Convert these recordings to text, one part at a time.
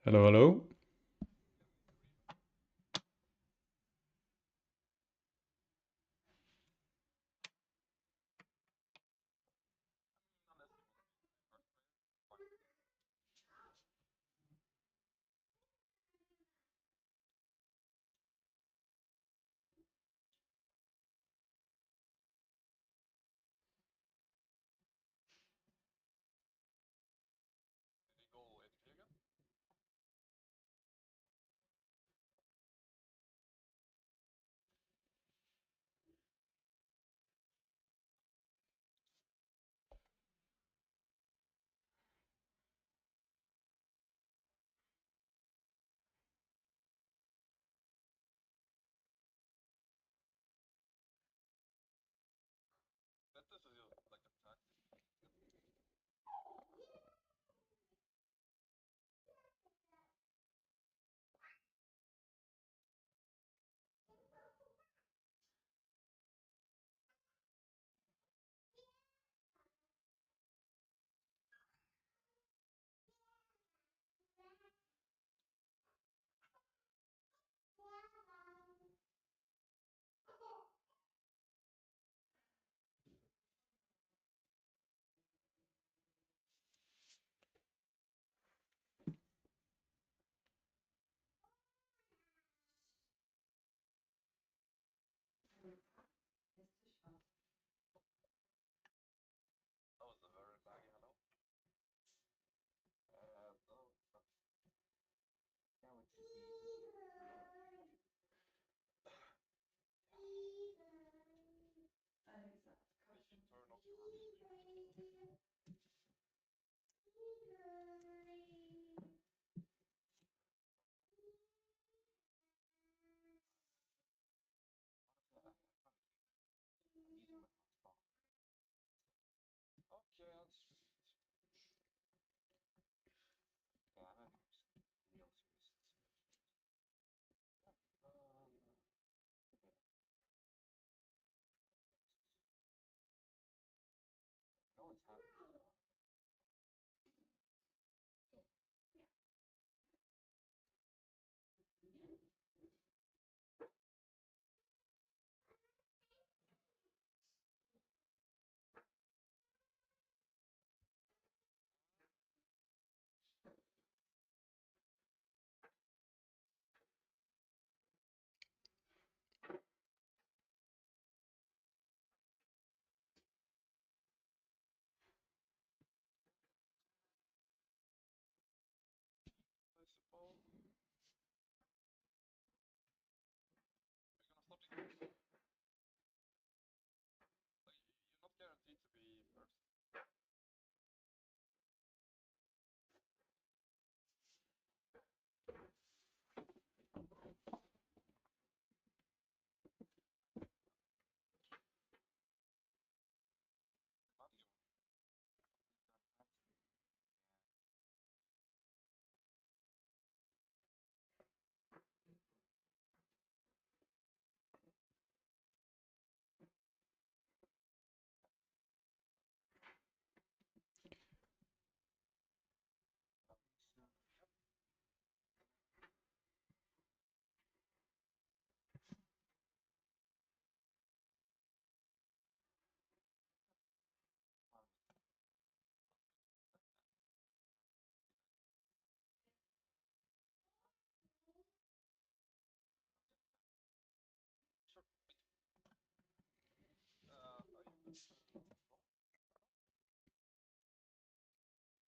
Hello, hello.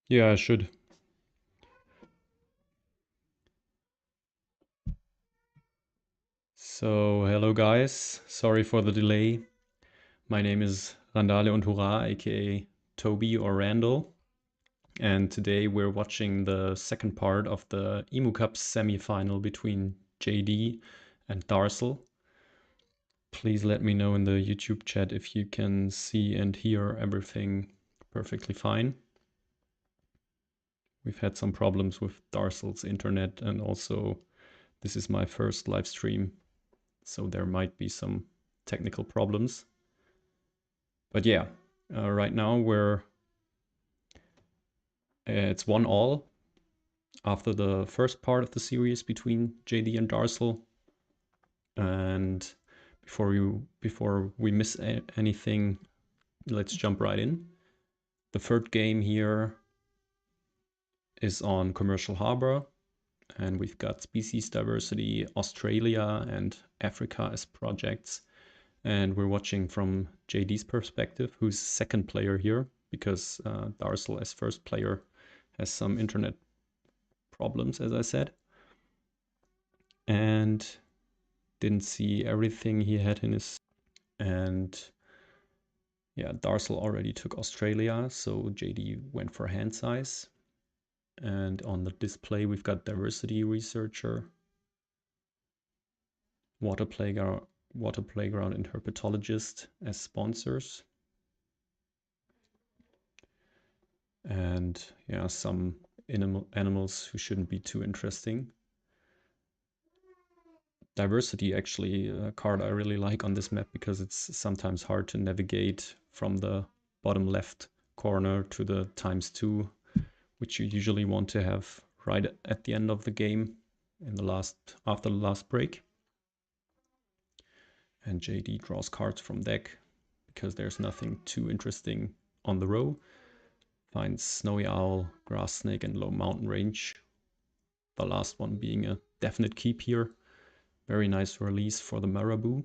Yeah, I should. So, hello guys. Sorry for the delay. My name is Randale und Hurra, aka Toby or Randall. And today we're watching the second part of the Emu Cup semifinal between JD and Darcel. Please let me know in the YouTube chat if you can see and hear everything perfectly fine. We've had some problems with Darcel's internet, and also this is my first live stream, so there might be some technical problems. But yeah, right now it's 1-1. after the first part of the series between JD and Darcel. And before we miss anything, let's jump right in. The third game here is on Commercial Harbor, and we've got species diversity, Australia and Africa as projects. And we're watching from JD's perspective, who's second player here, because Darcel as first player has some internet problems, as I said. And didn't see everything he had in his... And yeah, Darcel already took Australia, so JD went for hand size. And on the display, we've got diversity researcher, water playground, and herpetologist as sponsors. And yeah, some animals who shouldn't be too interesting. Diversity, actually, a card I really like on this map because it's sometimes hard to navigate from the bottom left corner to the ×2, which you usually want to have right at the end of the game, after the last break. And JD draws cards from deck because there's nothing too interesting on the row. Finds Snowy Owl, Grass Snake, and Low Mountain Range. The last one being a definite keep here. Very nice release for the Marabou.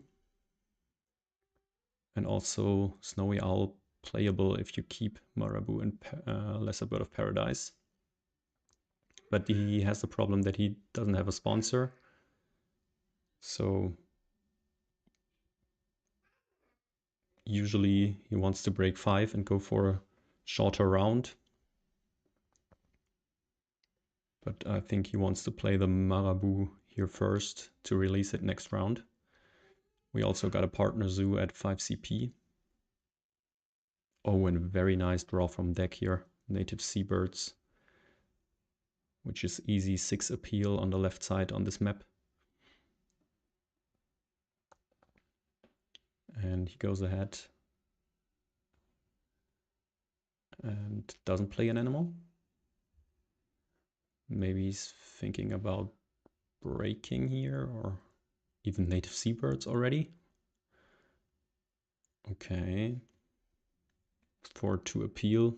And also Snowy Owl playable if you keep Marabou and Lesser Bird of Paradise. But he has the problem that he doesn't have a sponsor. So usually he wants to break 5 and go for a shorter round. But I think he wants to play the Marabou here first to release it next round. We also got a partner zoo at 5 CP. Oh, and a very nice draw from deck here. Native Seabirds, which is easy 6 appeal on the left side on this map. And he goes ahead and doesn't play an animal. Maybe he's thinking about breaking here, or even native seabirds already. Okay. 4-2 appeal.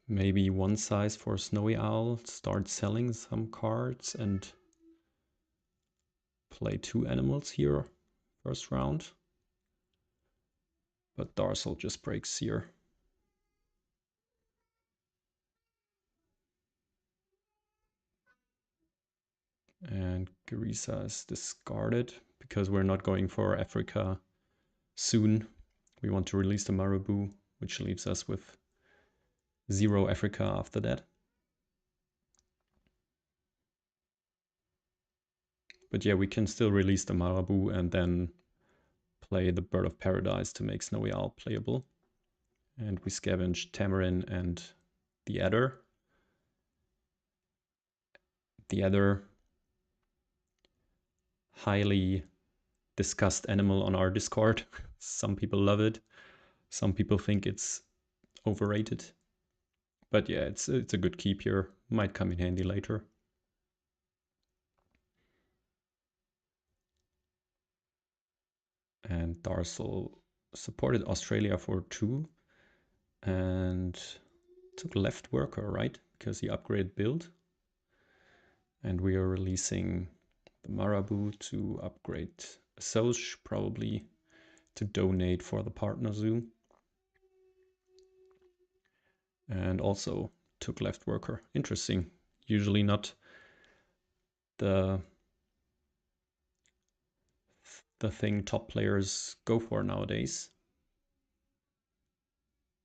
Maybe one size for Snowy Owl, start selling some cards and play 2 animals here first round. But Darcel just breaks here. And Garisa is discarded because we're not going for Africa soon. We want to release the Marabou, which leaves us with 0 Africa after that. But yeah, we can still release the Marabou and then play the Bird of Paradise to make Snowy Owl playable. And we scavenge Tamarin and the Adder. The Adder, highly discussed animal on our Discord. Some people love it. Some people think it's overrated. But yeah, it's a good keep here. Might come in handy later. And Darcel supported Australia for 2 and took left worker, right? Because he upgraded build. And we are releasing the Marabou to upgrade a Soch, probably to donate for the partner zoo. And also took left worker. Interesting. Usually not the thing top players go for nowadays.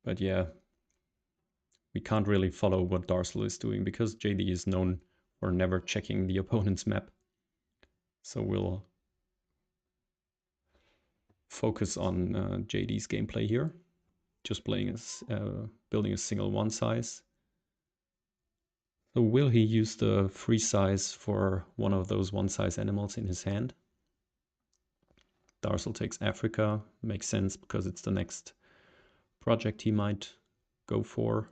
But yeah, we can't really follow what Darcel is doing because JD is known for never checking the opponent's map. So we'll focus on JD's gameplay here. Just playing building a single one size. So will he use the free size for one of those one size animals in his hand? Darcel takes Africa, makes sense because it's the next project he might go for.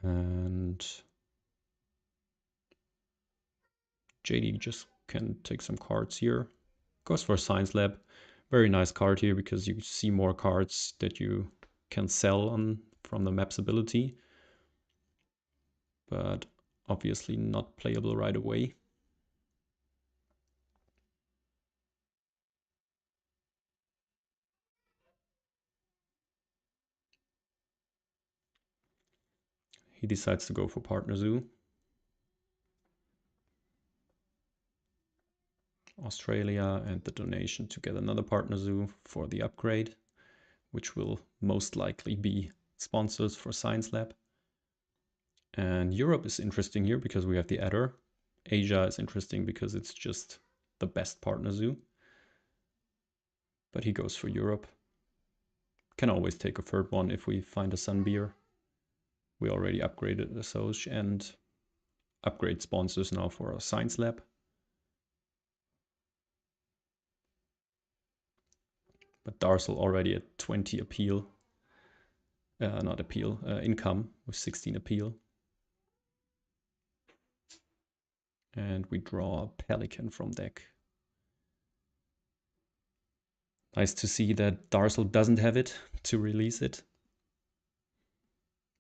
And JD just can take some cards here. Goes for Science Lab. Very nice card here because you see more cards that you can sell on from the map's ability. But obviously not playable right away. He decides to go for Partner Zoo. Australia and the donation to get another Partner Zoo for the upgrade, which will most likely be sponsors for Science Lab. And Europe is interesting here because we have the adder. Asia is interesting because it's just the best Partner Zoo. But he goes for Europe. Can always take a third one if we find a Sunbeer. We already upgraded the Soch and upgrade sponsors now for a Science Lab. But Darcel already at 20 appeal. Not appeal, income with 16 appeal. And we draw a Pelican from deck. Nice to see that Darcel doesn't have it to release it.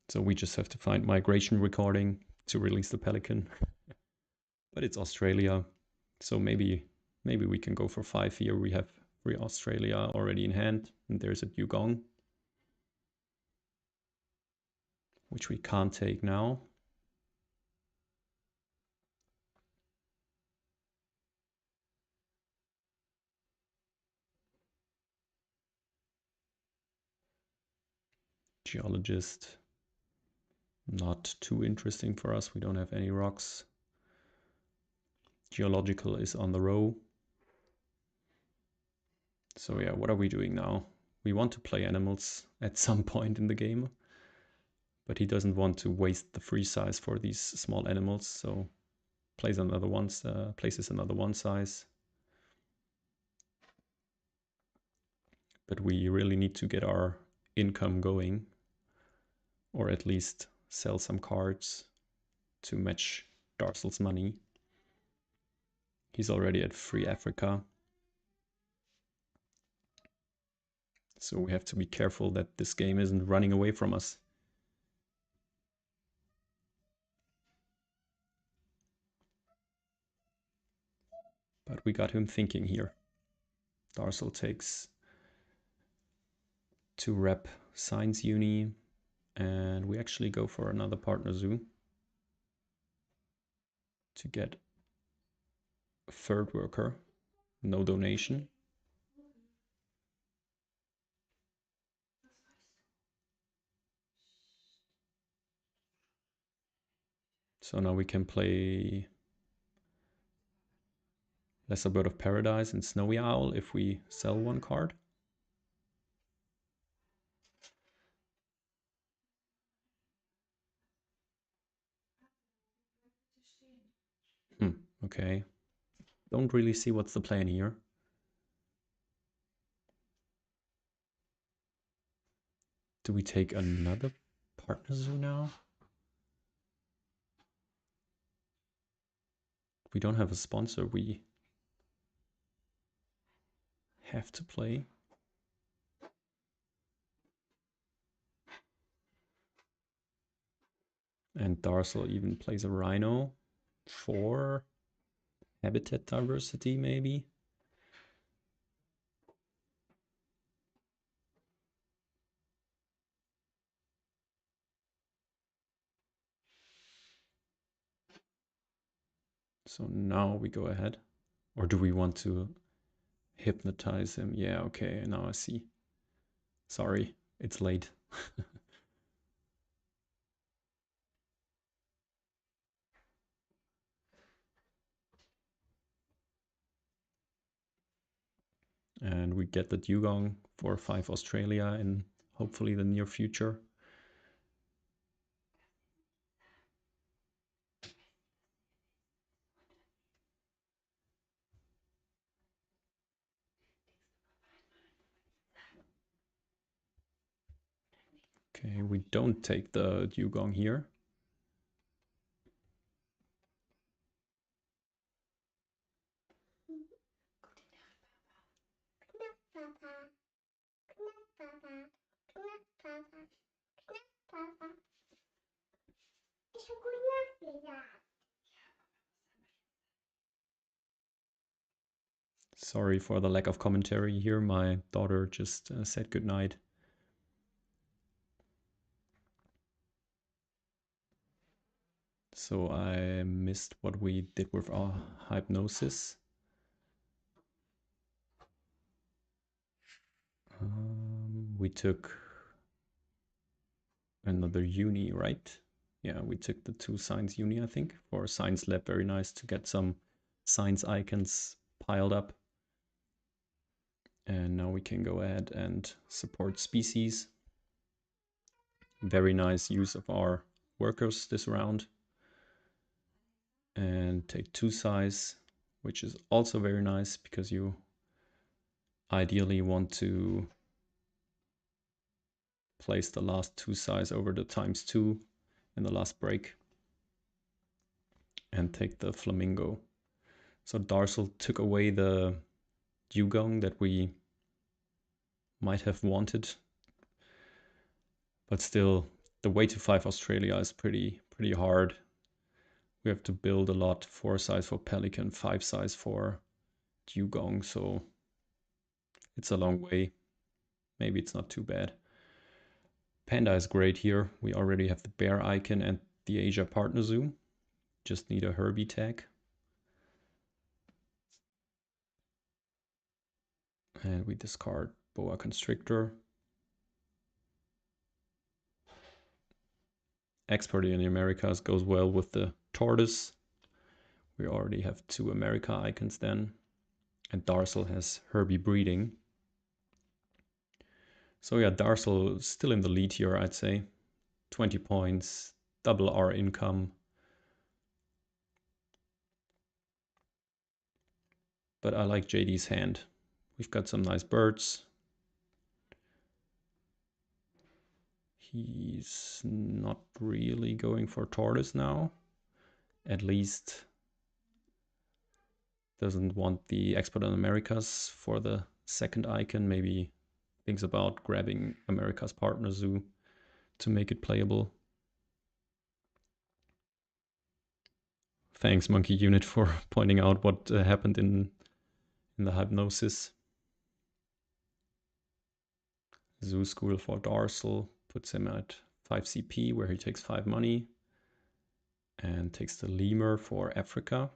So we just have to find migration recording to release the Pelican. But it's Australia, so maybe we can go for 5 here. We have 3 Australia already in hand, and there's a Dugong, which we can't take now. Geologist, not too interesting for us. We don't have any rocks. Geological is on the row. So yeah, what are we doing now? We want to play animals at some point in the game, but he doesn't want to waste the free size for these small animals, so places another one size. But we really need to get our income going, or at least sell some cards to match Darcel's money. He's already at Free Africa. So we have to be careful that this game isn't running away from us. But we got him thinking here. Darcel takes 2 rep Science Uni, and we actually go for another Partner Zoo to get a third worker, no donation. So now we can play Lesser Bird of Paradise and Snowy Owl if we sell 1 card. Okay. Don't really see what's the plan here. Do we take another Partner Zoo now? We don't have a sponsor. We have to play. And Darcel even plays a Rhino for habitat diversity, maybe. So now we go ahead. Or do we want to hypnotize him? Yeah, okay, now I see. Sorry, it's late. And we get the Dugong for 5 Australia in hopefully the near future. Okay, we don't take the dugong here. Sorry for the lack of commentary here. My daughter just said goodnight. So I missed what we did with our hypnosis. We took another uni, right? Yeah, we took the 2 science uni, I think, for science lab. Very nice to get some science icons piled up. And now we can go ahead and support species. Very nice use of our workers this round. And take 2 size, which is also very nice because you ideally want to place the last 2 size over the ×2 in the last break. And take the flamingo. So Darcel took away the dugong that we might have wanted. But still, the way to 5 Australia is pretty hard. We have to build a lot. 4 size for pelican, 5 size for dugong, so it's a long way. Maybe it's not too bad. Panda is great here. We already have the bear icon and the Asia partner zoo. Just need a Herbie tag. And we discard boa constrictor. Expert in the Americas goes well with the tortoise. We already have 2 America icons then. And Darcel has Herbie breeding. So yeah, Darcel is still in the lead here, I'd say. 20 points, double our income. But I like JD's hand. We've got some nice birds. He's not really going for tortoise now. At least doesn't want the export on Americas for the second icon. Maybe thinks about grabbing America's partner zoo to make it playable. Thanks, Monkey Unit, for pointing out what happened in the hypnosis. Zoo School for Darcel puts him at 5 CP, where he takes 5 money. And takes the lemur for Africa.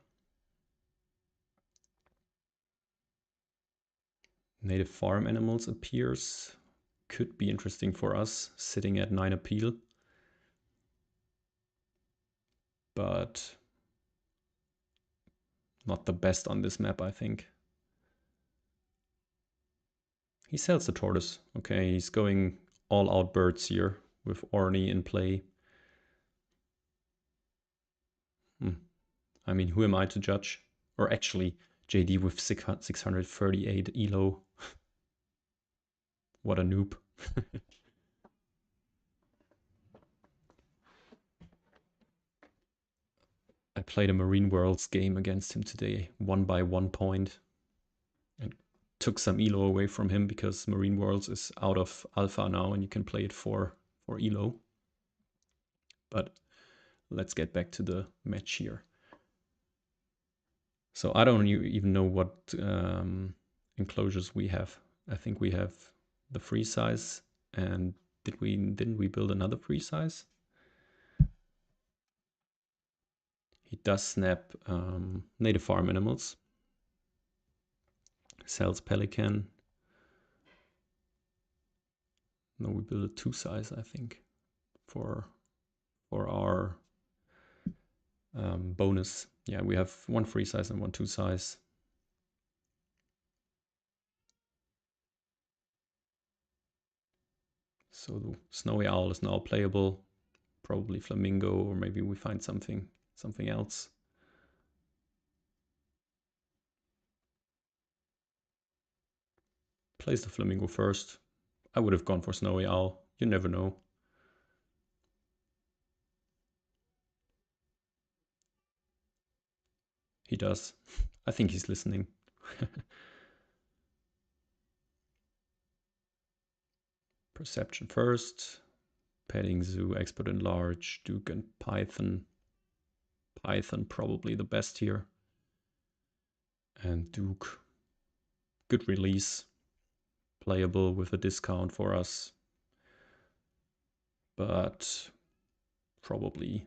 Native farm animals appears. Could be interesting for us, sitting at 9 appeal. But not the best on this map, I think. He sells the tortoise. Okay, he's going all out birds here with Orny in play. I mean, who am I to judge? Or actually, JD with 638 elo. What a noob. I played a Marine Worlds game against him today, won by 1 point. And took some elo away from him because Marine Worlds is out of alpha now and you can play it for elo. But let's get back to the match here. So I don't even know what enclosures we have. I think we have the free size, and didn't we build another free size? He does snap native farm animals. Sells pelican. No, we build a 2 size, I think, for our bonus. Yeah, we have 1 free size and 1 2 size. So the snowy owl is now playable. Probably flamingo, or maybe we find something else. Place the flamingo first. I would have gone for snowy owl. You never know. He does. I think he's listening. Perception first. Petting Zoo, Expert Enlarge, Duke and Python. Python probably the best here. And Duke. Good release. Playable with a discount for us. But probably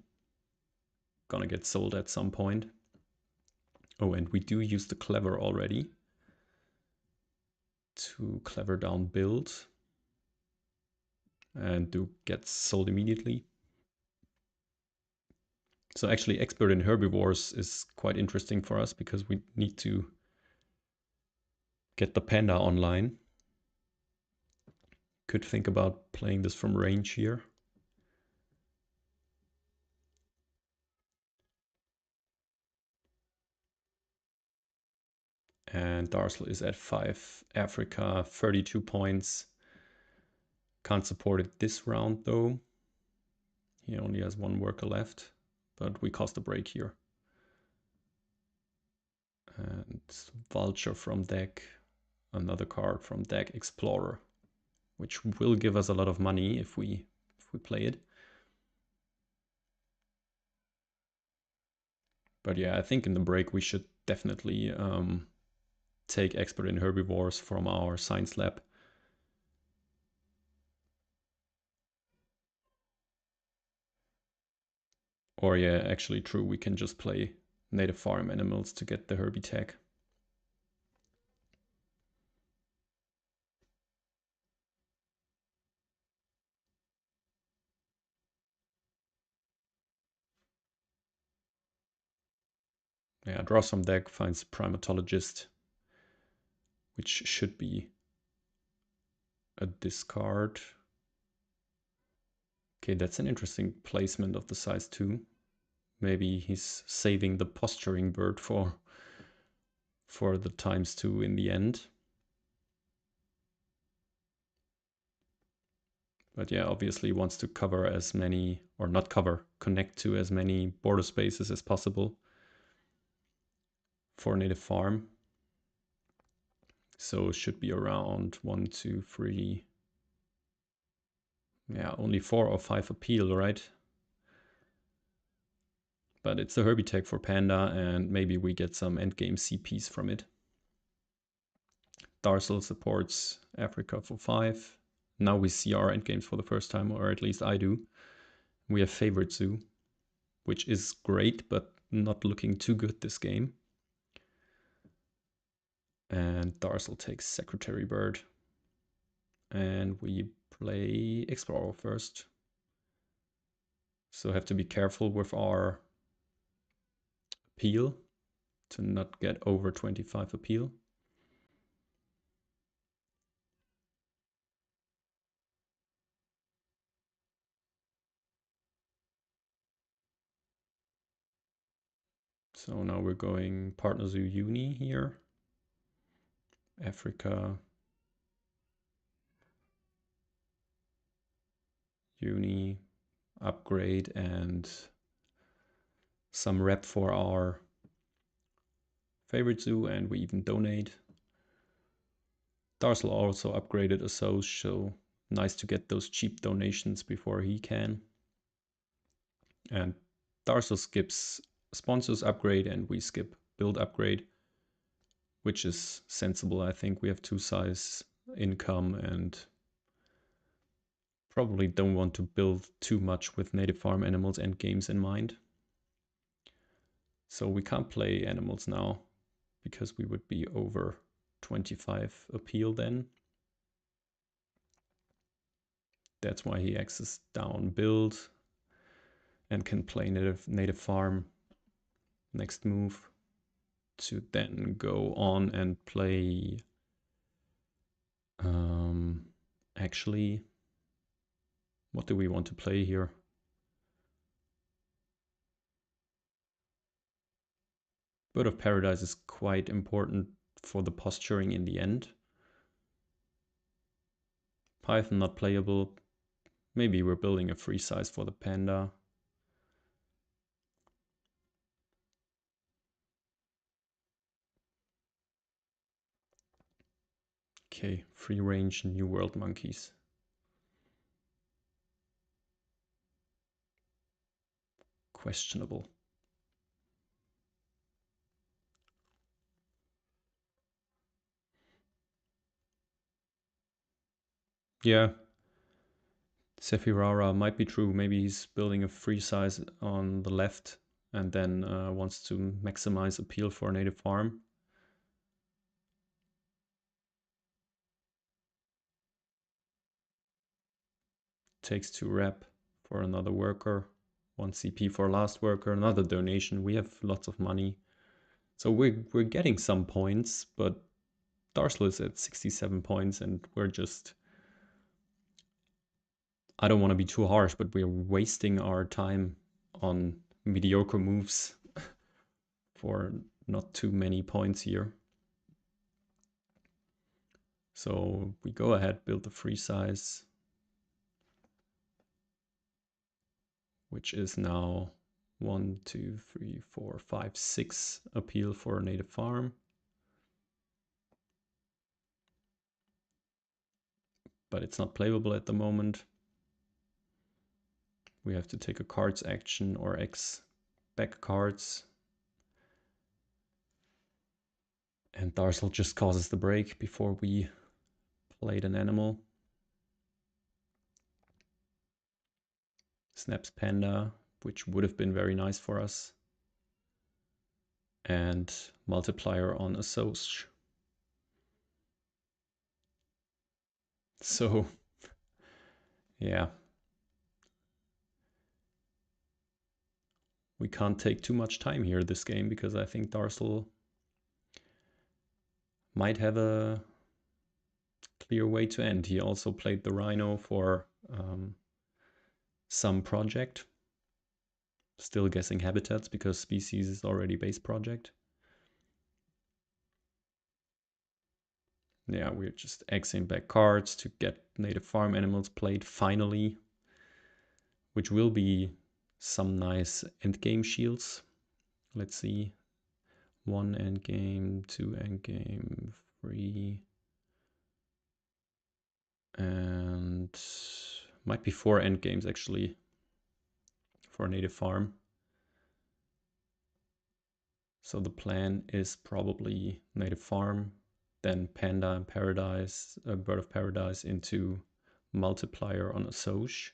gonna get sold at some point. Oh, and we do use the Clever already. To Clever down build. And Duke gets sold immediately. So actually Expert in Herbivores is quite interesting for us because we need to get the Panda online. Could think about playing this from range here. And Darcelmaw is at 5. Africa, 32 points. Can't support it this round though. He only has 1 worker left, but we cost a break here. And Vulture from deck. Another card from deck, Explorer, which will give us a lot of money if we play it. But yeah, I think in the break we should definitely take Expert in Herbivores from our science lab. Or yeah, actually true, we can just play native farm animals to get the Herbie tag. Yeah, draw some deck, finds Primatologist, which should be a discard. Okay, that's an interesting placement of the size 2. Maybe he's saving the posturing bird for the ×2 in the end. But yeah, obviously wants to cover as many, or not cover, connect to as many border spaces as possible for native farm. So it should be around 1, 2, 3. Yeah, only 4 or 5 appeal, right? But it's a Herbie tag for Panda, and maybe we get some endgame CPs from it. Darcelmaw supports Africa for 5. Now we see our endgames for the first time, or at least I do. We have Favorite Zoo, which is great, but not looking too good this game. And Darcelmaw takes Secretary Bird. And we play Explorer first. So have to be careful with our appeal to not get over 25 appeal. So now we're going Partner Zoo Uni here. Africa. Uni. Upgrade and some rep for our favorite zoo, and we even donate. Darcelmaw also upgraded a so nice to get those cheap donations before he can. And Darcelmaw skips sponsors upgrade and we skip build upgrade, which is sensible. I think we have 2 size income and probably don't want to build too much with native farm animals and games in mind. So we can't play animals now because we would be over 25 appeal then. That's why he axes down build and can play native farm next move to then go on and play actually, what do we want to play here? Bird of Paradise is quite important for the posturing in the end. Python not playable. Maybe we're building a free size for the Panda. Okay, free range New World monkeys. Questionable. Yeah, Sephirara might be true. Maybe he's building a free size on the left and then wants to maximize appeal for a native farm. Takes 2 rep for another worker, 1 CP for last worker, another donation. We have lots of money. So we're getting some points, but Darcel is at 67 points and we're just... I don't want to be too harsh, but we're wasting our time on mediocre moves for not too many points here. So we go ahead, build the free size, which is now 1, 2, 3, 4, 5, 6 appeal for a native farm. But it's not playable at the moment. We have to take a cards action or X back cards. And Darcel just causes the break before we played an animal. Snaps Panda, which would have been very nice for us. And multiplier on Assoc. So, yeah. We can't take too much time here this game because I think Darcel might have a clear way to end. He also played the Rhino for some project. Still guessing habitats because species is already base project. Yeah, we're just Xing back cards to get native farm animals played finally, which will be some nice endgame shields. Let's see. 1 endgame, 2 endgame, 3. And might be 4 endgames actually for a native farm. So the plan is probably native farm, then Panda and Paradise, Bird of Paradise into multiplier on Assoc.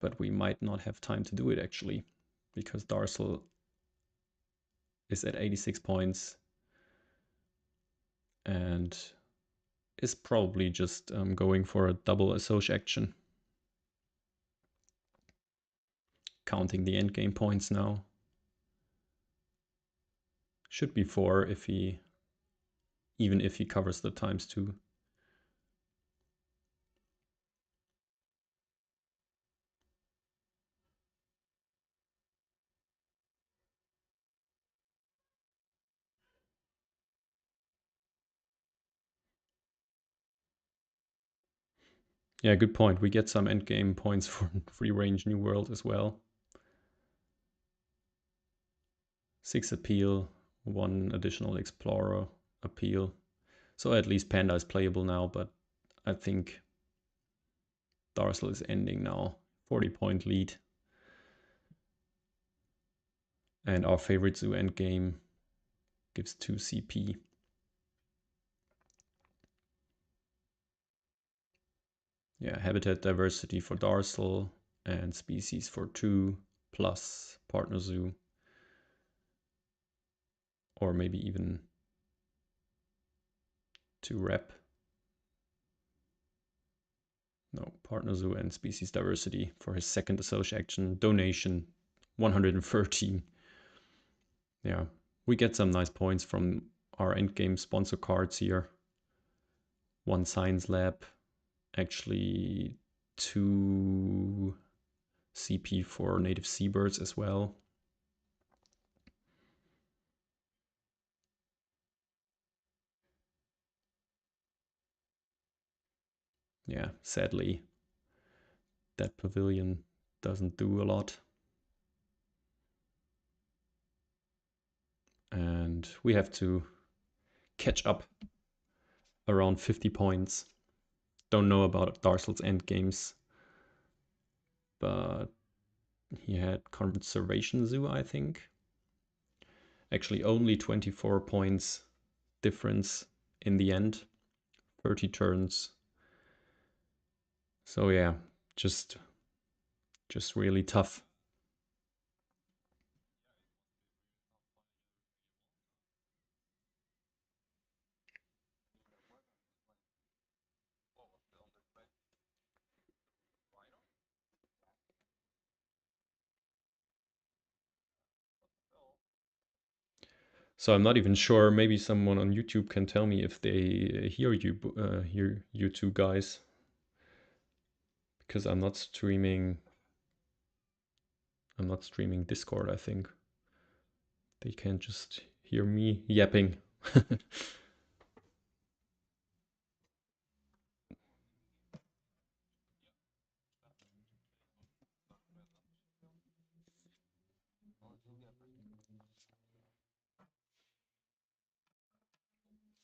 But we might not have time to do it actually, because Darcel is at 86 points and is probably just going for a double Assoc action. Counting the endgame points now. Should be 4 if he, even if he covers the ×2. Yeah, good point. We get some endgame points for free range New World as well. 6 appeal, 1 additional explorer appeal. So at least Panda is playable now, but I think Darcel is ending now. 40-point lead. And our favorite zoo endgame gives 2 CP. Yeah, habitat diversity for Darcel and species for 2 plus partner zoo. Or maybe even 2 rep. No, partner zoo and species diversity for his second Assoc action. Donation 113. Yeah, we get some nice points from our endgame sponsor cards here. 1 science lab, actually 2 CP for native seabirds as well. Yeah, sadly, that pavilion doesn't do a lot. And we have to catch up around 50 points. Don't know about Darcel's end games, but he had Conservation Zoo, I think. Actually, only 24 points difference in the end, 30 turns. So yeah, just really tough. So I'm not even sure. Maybe someone on YouTube can tell me if they hear you two guys, because I'm not streaming. I'm not streaming Discord. I think they can just hear me yapping.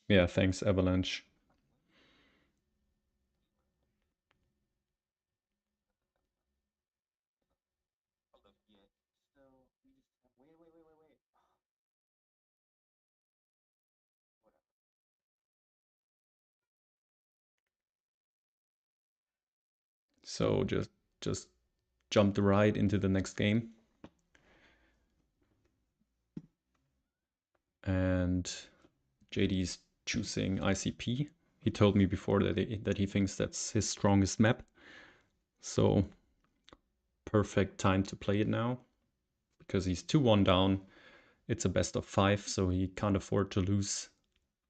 Yeah, thanks, Avalanche. So just jumped right into the next game. And JD's choosing ICP. He told me before that he thinks that's his strongest map. So perfect time to play it now, because he's 2-1 down. It's a best of 5, so he can't afford to lose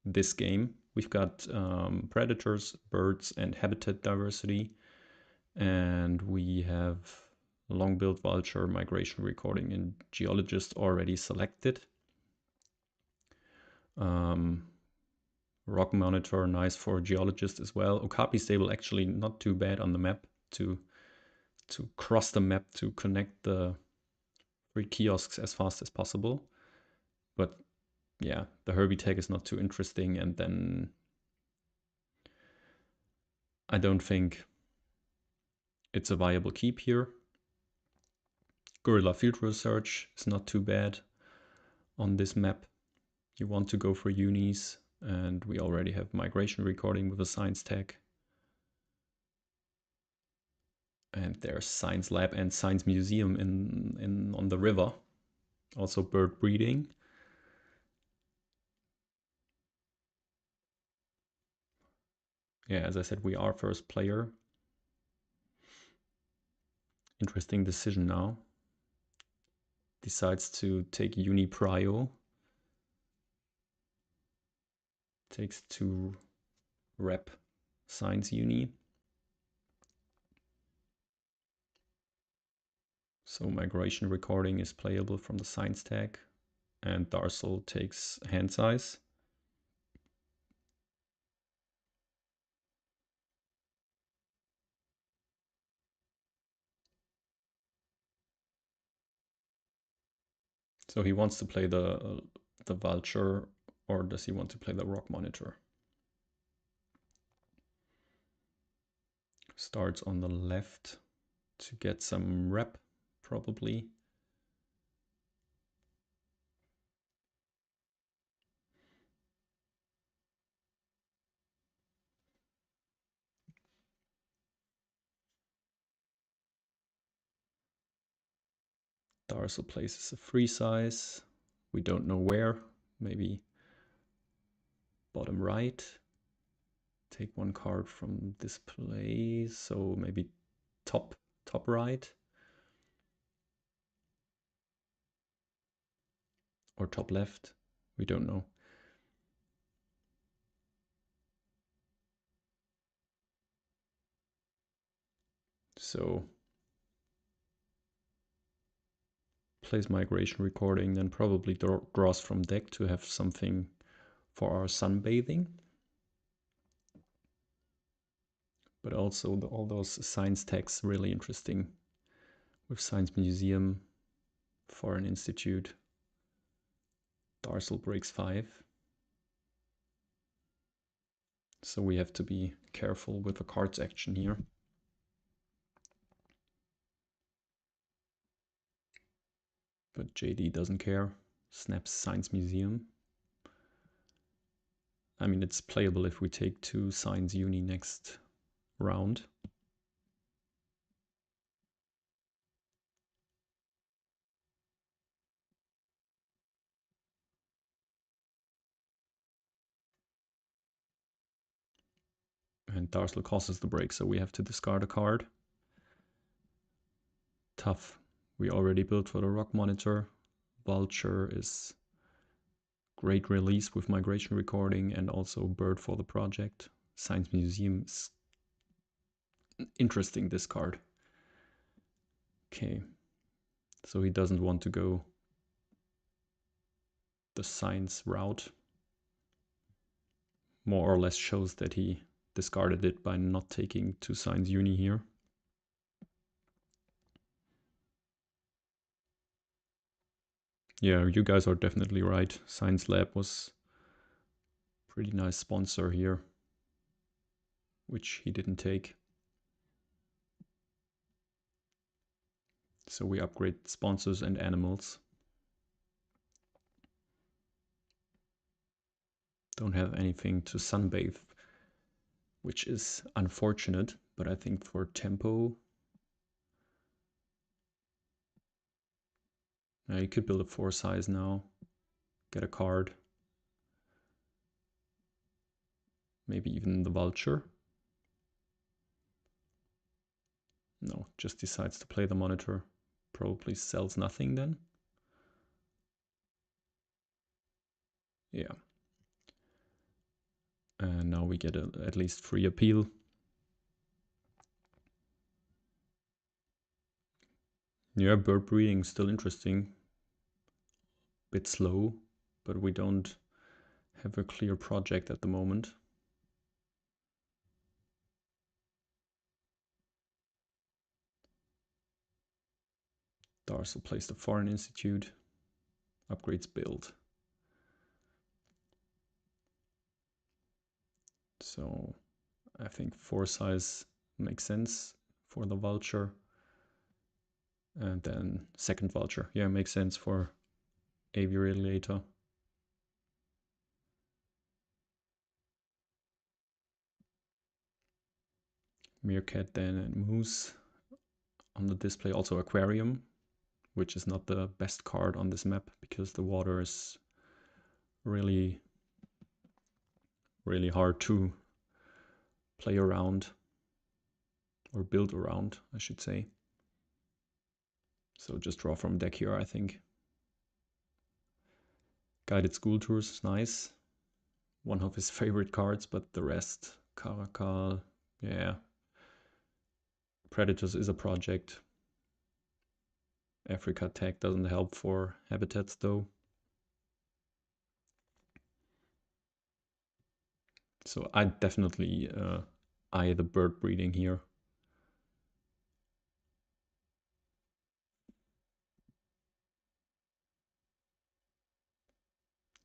this game. We've got predators, birds, and habitat diversity. And we have long-billed vulture, migration recording, and geologist already selected. Rock monitor, nice for geologist as well. Okapi stable actually not too bad on the map to cross the map to connect the 3 kiosks as fast as possible. But yeah, the Herbie tag is not too interesting, and then I don't think it's a viable keep here. Gorilla field research is not too bad on this map. You want to go for unis, and we already have migration recording with a science tag. And there's science lab and science museum in on the river. Also bird breeding. Yeah, as I said, we are first player. Interesting decision now. Decides to take uni prio. Takes 2 rep science uni. So migration recording is playable from the science tag, and Darcel takes hand size. So he wants to play the vulture, or does he want to play the rock monitor? Starts on the left to get some rep, probably. Darcel places a free size. We don't know where. Maybe bottom right. Take 1 card from display. So maybe top right. Or top left. We don't know. So plays migration recording, then probably draws from deck to have something for our sunbathing. But also all those science tags really interesting. With Science Museum, Foreign Institute, Darcel breaks 5. So we have to be careful with the cards action here. But JD doesn't care. Snaps Science Museum. I mean, it's playable if we take 2 Science Uni next round. And Darcelmaw causes the break, so we have to discard a card. Tough. We already built for the Rock Monitor. Vulture is great release with Migration Recording and also Bird for the project. Science Museum is interesting discard. Okay, so he doesn't want to go the science route. More or less shows that he discarded it by not taking 2 Science Uni here. Yeah, you guys are definitely right. Science Lab was pretty nice sponsor here, which he didn't take. So we upgrade sponsors and animals. Don't have anything to sunbathe, which is unfortunate, but I think for tempo, you could build a 4 size now, get a card. Maybe even the Vulture. No, just decides to play the Monitor. Probably sells nothing then. Yeah. And now we get at least free appeal. Yeah, bird breeding is still interesting. Bit slow, but we don't have a clear project at the moment. Darcelmaw plays the Foreign Institute, upgrades build. So I think 4 size makes sense for the Vulture. And then second Vulture. Yeah, makes sense for Aviator. Meerkat then and Moose on the display. Also Aquarium, which is not the best card on this map because the water is really hard to play around or build around, I should say. So just draw from deck here, I think. Guided School Tours is nice. One of his favorite cards, but the rest, Caracal, yeah. Predators is a project. Africa Tech doesn't help for habitats though. So I definitely eye the bird breeding here.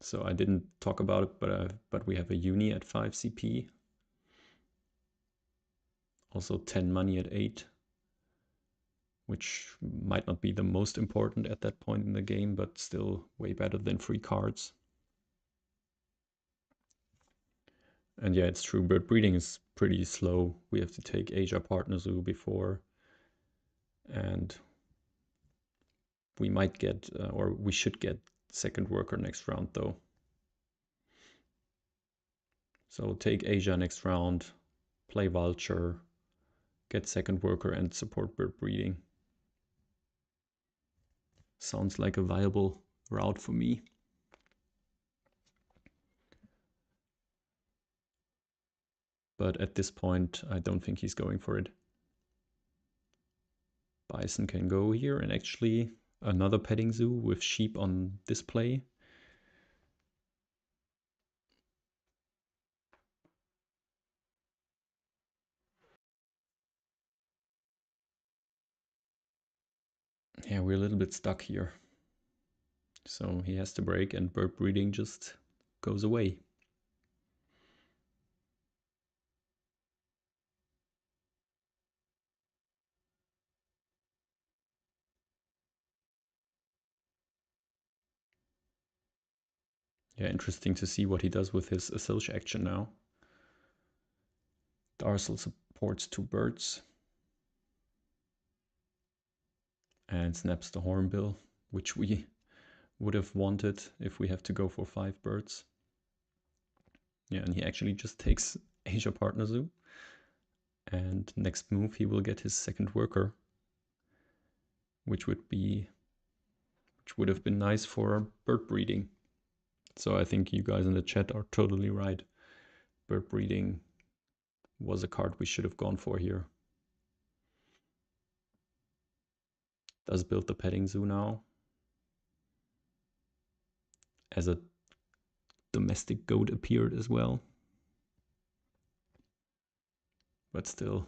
So I didn't talk about it, but we have a uni at 5 CP. Also 10 money at 8, which might not be the most important at that point in the game, but still way better than free cards. And yeah, it's true, bird breeding is pretty slow. We have to take Asia Partner Zoo before, and we might get, or we should get second worker next round though. So take Asia next round, play Vulture, get second worker and support bird breeding. Sounds like a viable route for me. But at this point, I don't think he's going for it. Bison can go here, and actually another petting zoo with sheep on display. Yeah, we're a little bit stuck here. So he has to break and bird breeding just goes away. Yeah, interesting to see what he does with his Assilch action now. Darcel supports 2 birds. And snaps the hornbill, which we would have wanted if we have to go for 5 birds. Yeah, and he actually just takes Asia Partner Zoo. And next move he will get his second worker, which would have been nice for bird breeding. So I think you guys in the chat are totally right. Bird breeding was a card we should have gone for here. Does build the petting zoo now as a domestic goat appeared as well. But still,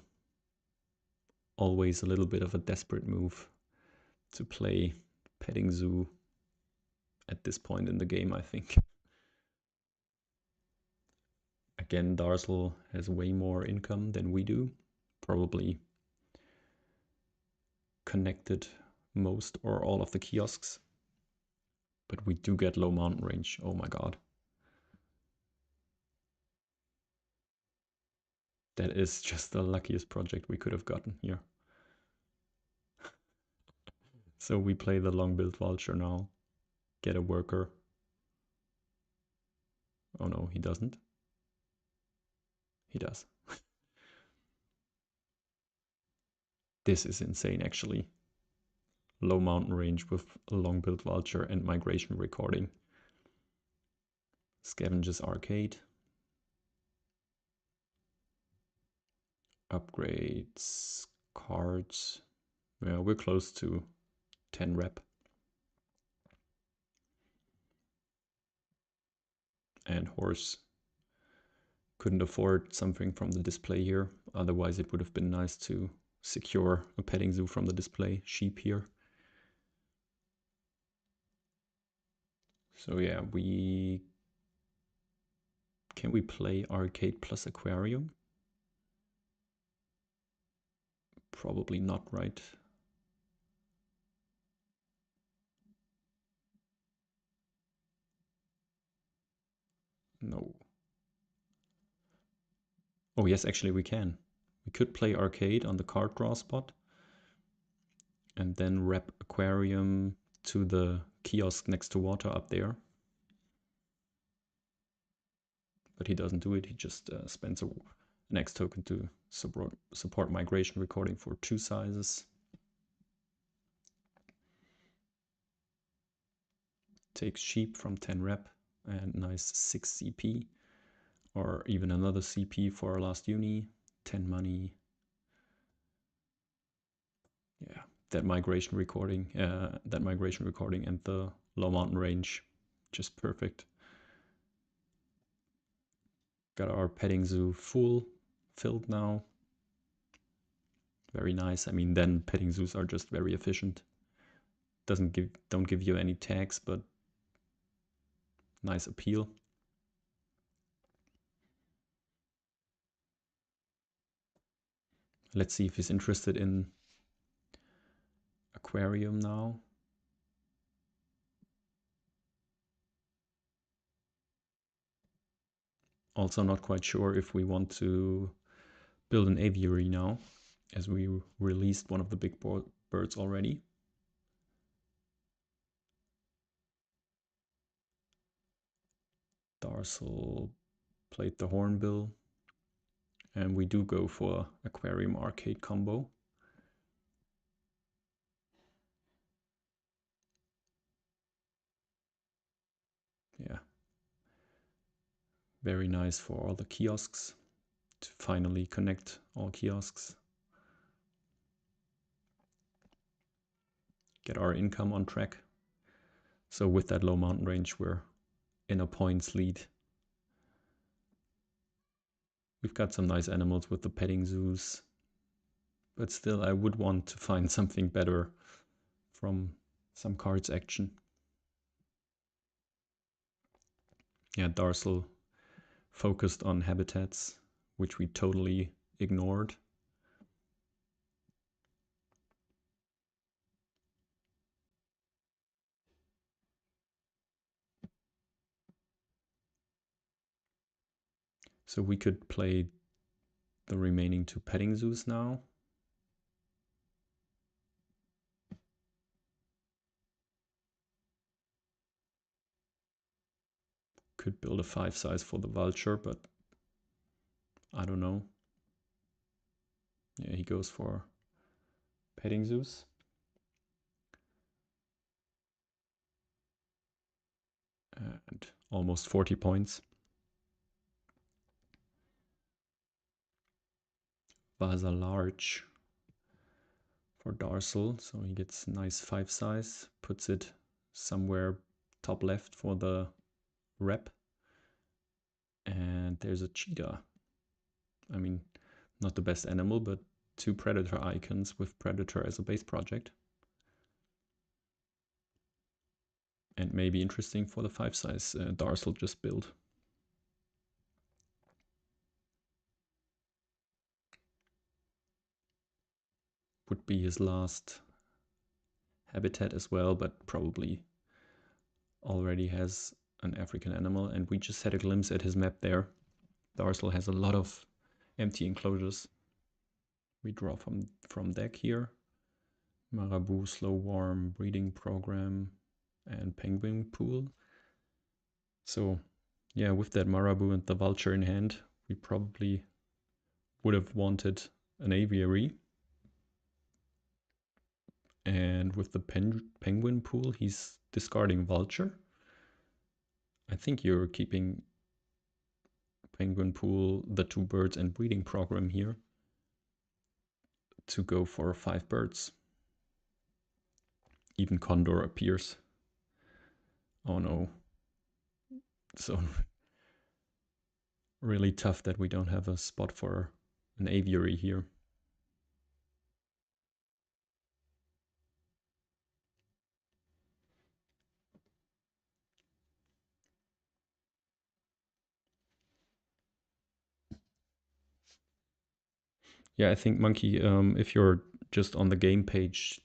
always a little bit of a desperate move to play petting zoo at this point in the game, I think. Again, Darcel has way more income than we do. Probably connected most or all of the kiosks. But we do get low mountain range. Oh my god. That is just the luckiest project we could have gotten here. So we play the long-billed vulture now. Get a worker. Oh no, he doesn't. He does. This is insane, actually. Low mountain range with a long-billed vulture and migration recording. Scavenges Arcade. Upgrades, cards. Yeah, we're close to 10 rep. And horse. Couldn't afford something from the display here. Otherwise it would have been nice to secure a petting zoo from the display. Sheep here. So yeah, can we play arcade plus aquarium? Probably not, right? No. Oh yes, actually we can. We could play arcade on the card draw spot and then wrap aquarium to the kiosk next to water up there. But he doesn't do it, he just spends an X token to support migration recording for 2 sizes. Takes sheep from 10 rep and nice 6 CP. Or even another CP for our last uni, 10 money. Yeah, that migration recording and the low mountain range, just perfect. Got our petting zoo filled now. Very nice. I mean, then petting zoos are just very efficient. Don't give you any tags, but nice appeal. Let's see if he's interested in aquarium now. Also not quite sure if we want to build an aviary now, as we released one of the big birds already. Darcel played the hornbill, and we do go for aquarium arcade combo. Yeah, very nice for all the kiosks to finally connect all kiosks. Get our income on track. So with that low mountain range, we're in a points lead. We've got some nice animals with the petting zoos, but still I would want to find something better from some cards action. Yeah, Darcel focused on habitats, which we totally ignored. So we could play the remaining 2 petting zoos now. Could build a 5 size for the vulture, but I don't know. Yeah, he goes for petting zoos. And almost 40 points. Vasa large for Darcel, so he gets nice 5 size, puts it somewhere top left for the rep. And there's a cheetah. I mean, not the best animal, but 2 predator icons with predator as a base project. And maybe interesting for the 5 size Darcel just built. Would be his last habitat as well, but probably already has an African animal. And we just had a glimpse at his map there. Darcel has a lot of empty enclosures. We draw from deck here. Marabou, slow warm, breeding program, and penguin pool. So yeah, with that Marabou and the vulture in hand, we probably would have wanted an aviary. And with the penguin pool, he's discarding vulture. I think you're keeping penguin pool, the 2 birds and breeding program here to go for 5 birds. Even condor appears. Oh no. So really tough that we don't have a spot for an aviary here. Yeah, I think Monkey, if you're just on the game page,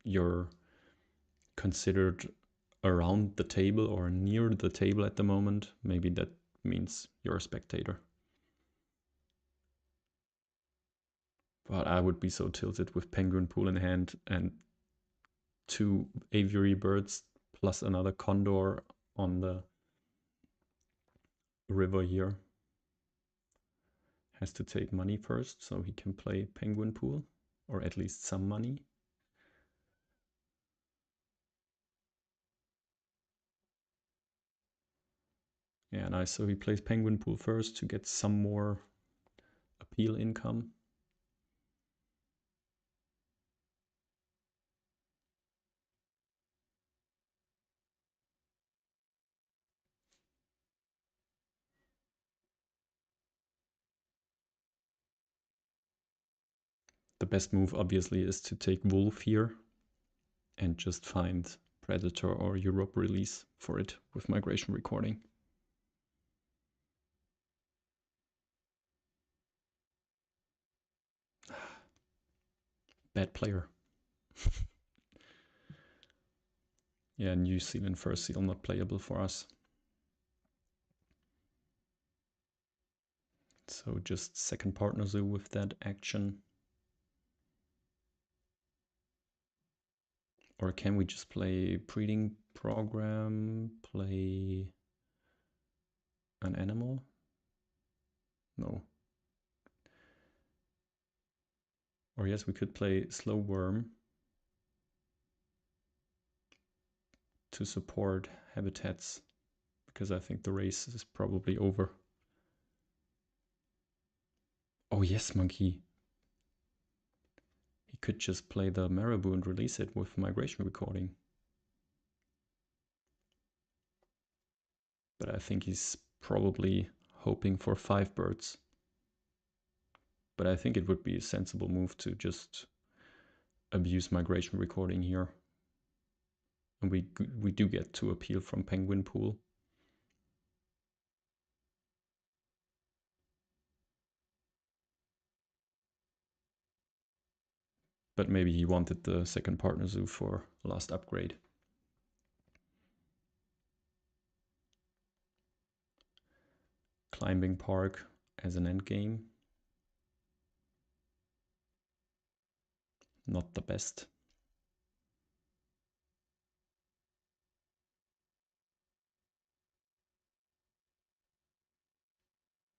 you're considered around the table or near the table at the moment. Maybe that means you're a spectator. But I would be so tilted with penguin pool in hand and 2 aviary birds plus another condor on the river here. Has to take money first so he can play penguin pool, or at least some money. Yeah, nice. So he plays penguin pool first to get some more appeal income. The best move obviously is to take wolf here and just find predator or Europe release for it with migration recording. Bad player. Yeah, New Zealand first seal not playable for us. So just second partner zoo with that action. Or can we just play breeding program, play an animal? No. Or yes, we could play slow worm to support habitats, because I think the race is probably over. Oh yes, Monkey. He could just play the Marabou and release it with migration recording. But I think he's probably hoping for 5 birds. But I think it would be a sensible move to just abuse migration recording here. And we do get to appeal from penguin pool. But maybe he wanted the second partner zoo for last upgrade. climbing park as an endgame. Not the best.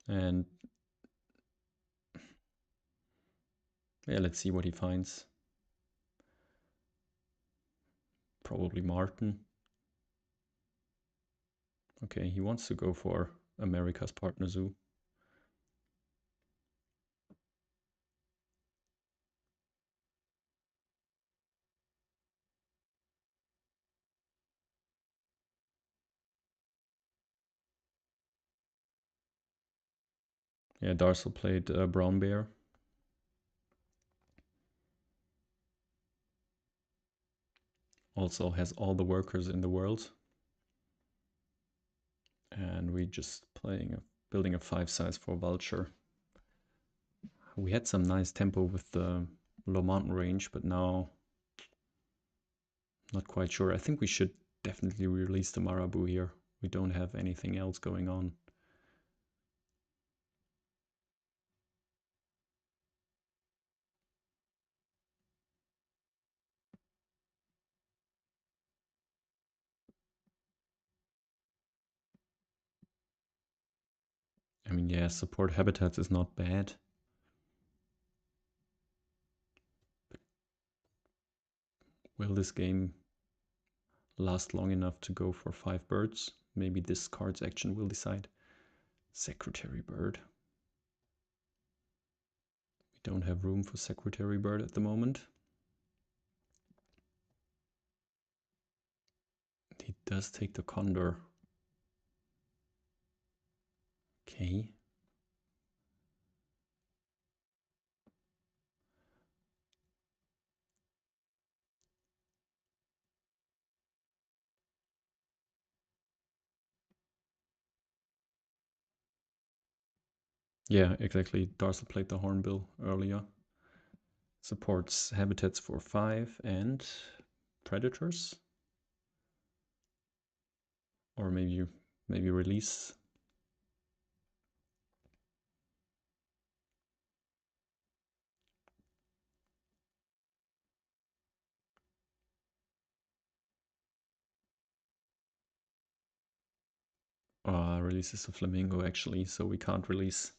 And yeah, let's see what he finds. Probably Martin. Okay, he wants to go for America's Partner Zoo. Yeah, Darcel played Brown Bear. Also has all the workers in the world. And we just building a 5 size for Vulture. We had some nice tempo with the low mountain range, but now not quite sure. I think we should definitely release the Marabou here. We don't have anything else going on. I mean, yeah, support habitats is not bad. Will this game last long enough to go for 5 birds? Maybe this card's action will decide. Secretary Bird. We don't have room for Secretary Bird at the moment. He does take the Condor. Okay. Yeah, exactly. Darcel played the Hornbill earlier. Supports habitats for 5 and predators. Or maybe release. Releases the Flamingo actually, so we can't release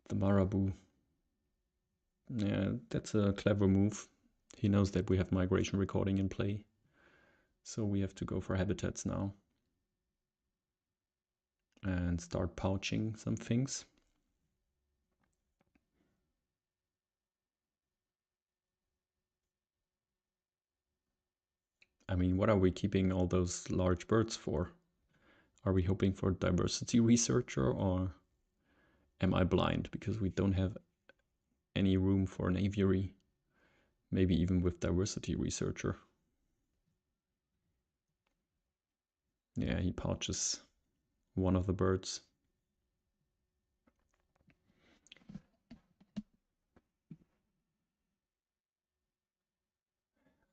the Marabou. Yeah, that's a clever move. He knows that we have migration recording in play. So we have to go for habitats now. And start pouching some things. I mean, what are we keeping all those large birds for? Are we hoping for diversity researcher, or am I blind because we don't have any room for an aviary? Maybe even with diversity researcher. Yeah, he pouches one of the birds.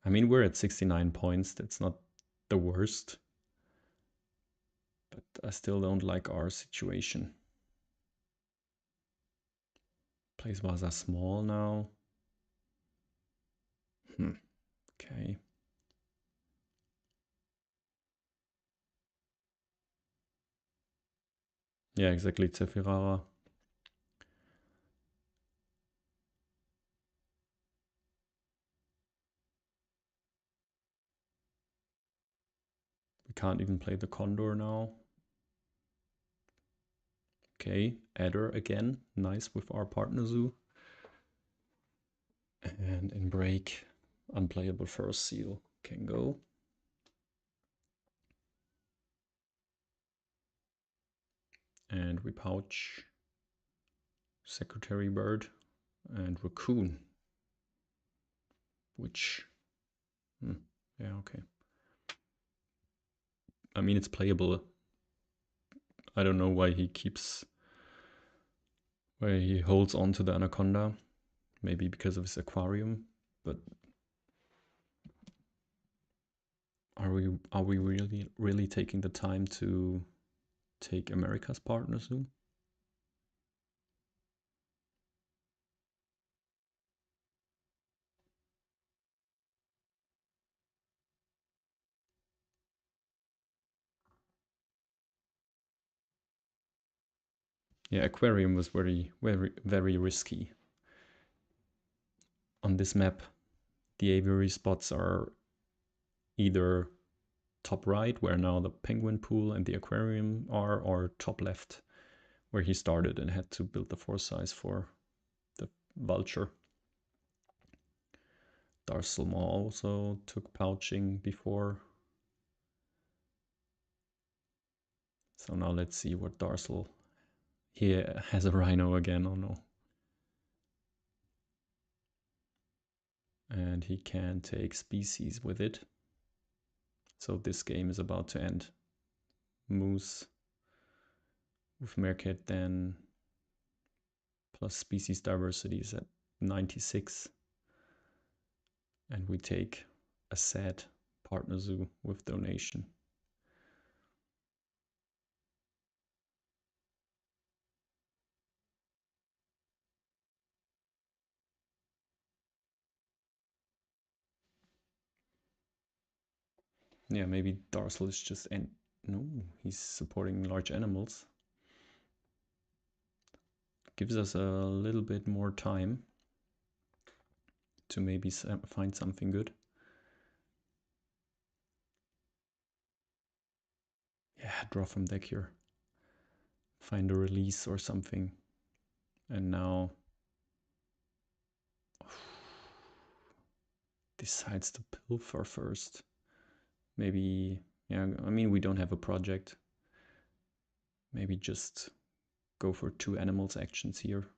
I mean, we're at 69 points. That's not the worst. But I still don't like our situation. Plays Vaza small now. Okay. Yeah, exactly. Zefirara. We can't even play the Condor now. Okay, Adder again. Nice with our partner zoo. And in break, unplayable first seal can go. And we pouch Secretary Bird and Raccoon. Which, yeah, okay. I mean, it's playable. I don't know why he holds on to the Anaconda. Maybe because of his aquarium, but are we really taking the time to take America's partner soon. Yeah, Aquarium was very risky. On this map, the aviary spots are either top right, where now the penguin pool and the aquarium are, or top left, where he started and had to build the foresize for the vulture. Darcelmaw also took pouching before. So now let's see what Darcel... He has a rhino again, oh no. And he can take species with it. So this game is about to end. Moose with Meerkat then plus species diversity is at 96. And we take a sad partner zoo with donation. Yeah, maybe Darcel is just... no, he's supporting large animals. Gives us a little bit more time to maybe find something good. Yeah, draw from deck here. Find a release or something. And now decides to pilfer first. Maybe, yeah, I mean, we don't have a project. Maybe just go for 2 animals actions here.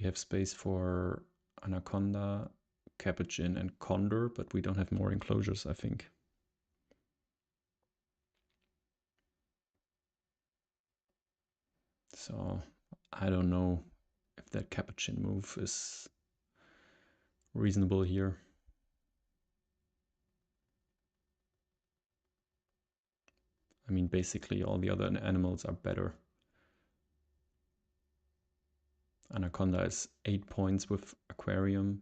We have space for Anaconda, Capuchin, and Condor, but we don't have more enclosures, I think. So I don't know if that Capuchin move is reasonable here. I mean, basically all the other animals are better. Anaconda is 8 points with Aquarium.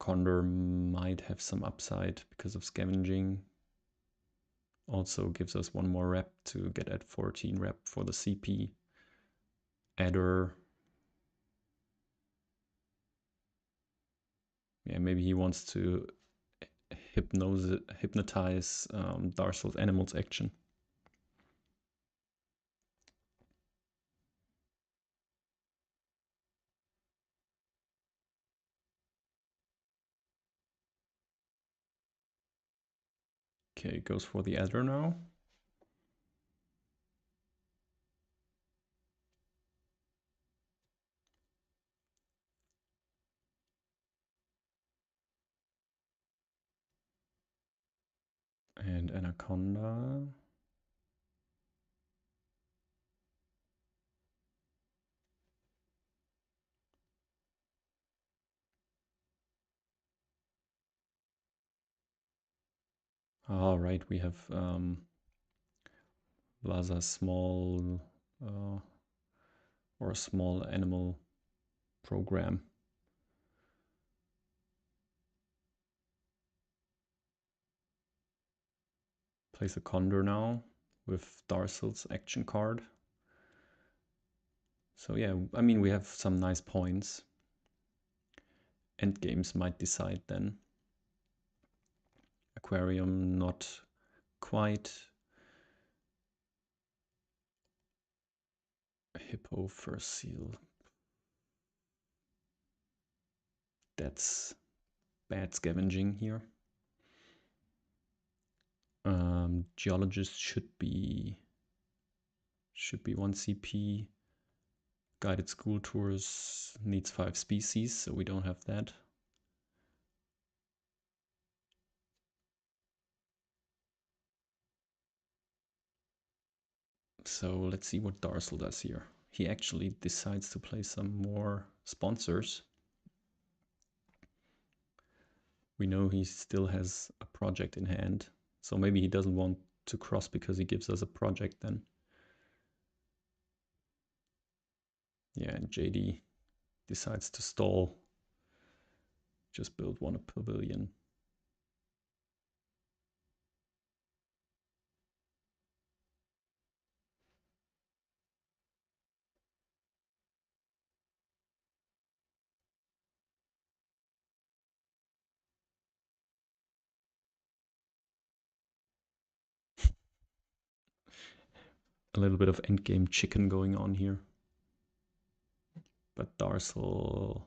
Condor might have some upside because of scavenging. Also gives us 1 more rep to get at 14 rep for the CP. Adder. Yeah, maybe he wants to hypnotize Darcel's animals action. Okay, goes for the adder now. And Anaconda. All right, we have Laza small or a small animal program. Plays a Condor now with Darcel's action card. So yeah, I mean, we have some nice points. End games might decide then. Aquarium not quite. Hippo first seal. That's bad scavenging here. Geologist should be 1 CP. Guided school tours needs 5 species, so we don't have that. So let's see what Darcel does here. He actually decides to play some more sponsors. We know he still has a project in hand. So maybe he doesn't want to cross because he gives us a project then. Yeah, and JD decides to stall. Just build one a pavilion. A little bit of endgame chicken going on here. But Darcel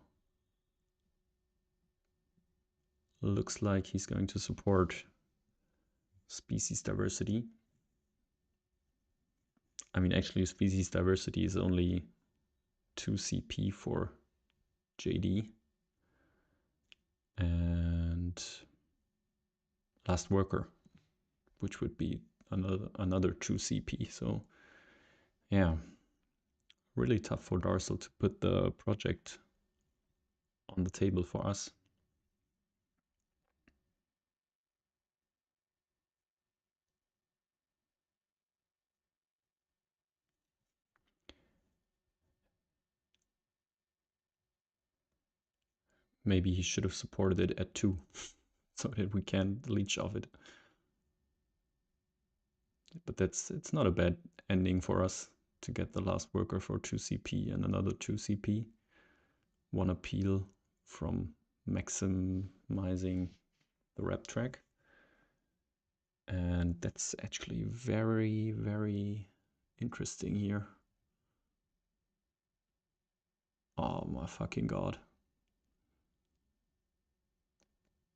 looks like he's going to support species diversity. I mean, actually, species diversity is only 2 CP for JD. And last worker, which would be another 2 CP. So yeah, really tough for Darcel to put the project on the table for us. Maybe he should have supported it at 2 so that we can leech off it. But it's not a bad ending for us to get the last worker for 2 CP and another 2 CP. One appeal from maximizing the rep track. And that's actually very, very interesting here. Oh my fucking god.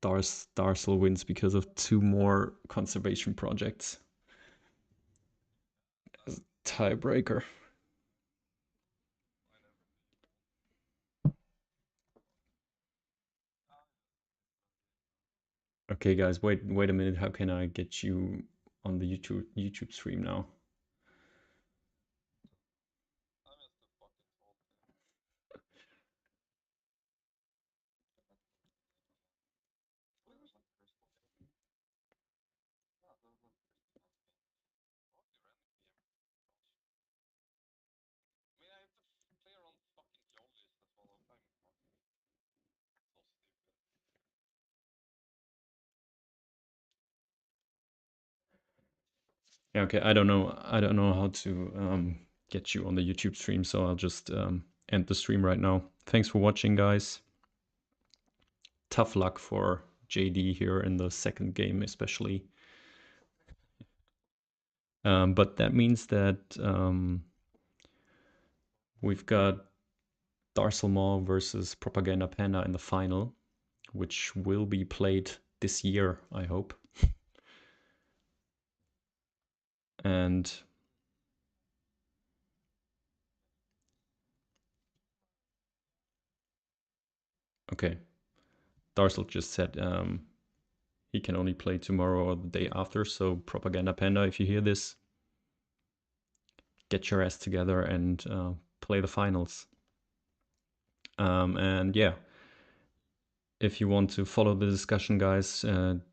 Darcel wins because of 2 more conservation projects. Tiebreaker. Okay, guys, wait a minute. How can I get you on the YouTube stream now? Yeah, okay. I don't know how to get you on the YouTube stream, so I'll just end the stream right now. Thanks for watching, guys. Tough luck for JD here in the second game, especially. But that means that we've got Darcelmaw versus Propaganda Panda in the final, which will be played this year, I hope. And okay, Darcel just said he can only play tomorrow or the day after. So Propaganda Panda, if you hear this, get your ass together and play the finals. And yeah, if you want to follow the discussion, guys,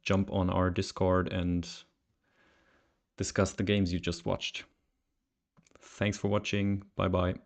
jump on our Discord and discuss the games you just watched. Thanks for watching. Bye bye.